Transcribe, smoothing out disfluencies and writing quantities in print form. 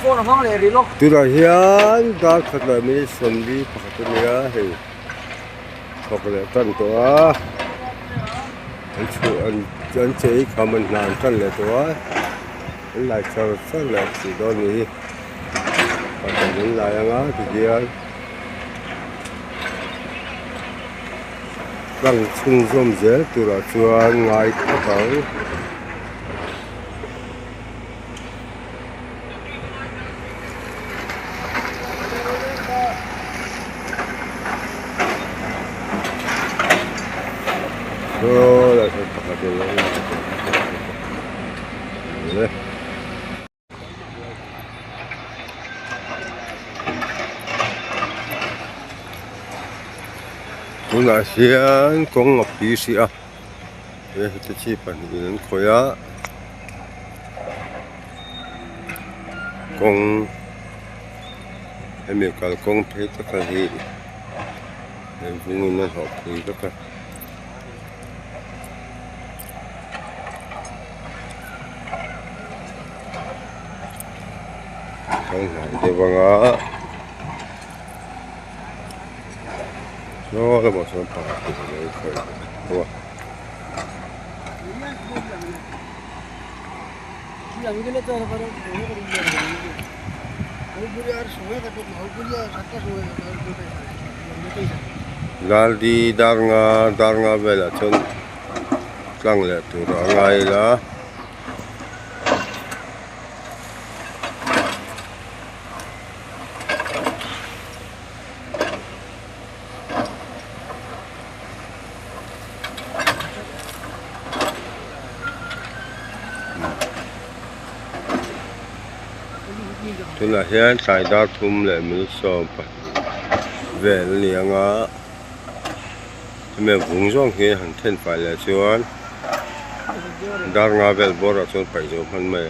phone mang le ri lok tu ra hian dar khat lai mi som di pakhat ni a hei thok le tan to a an chu an chei khaman nan tan le to a an lai char char le si do ni pakhat an lai anga ti hian răng chung rôm dễ từ đó chuan ngay thảo rồi là sẽ tập được rồi. Chúng ta sẽ con ngọc bí sĩ à, để chúng ta chỉ phần những khối á, con em biết cả con thấy tất cả gì, em cũng nên học thì tất cả. Con này thì vâng á. Nó là một số phần của người khởi đúng không? Dal di dar nga về là chân căng lệ từ đó ngay là thế là hiện tại đã thum lại mình xong về liền á mình vùng rong kia hẳn thiên phải là chuan dar nga về bora chuan phải dùng hơn mày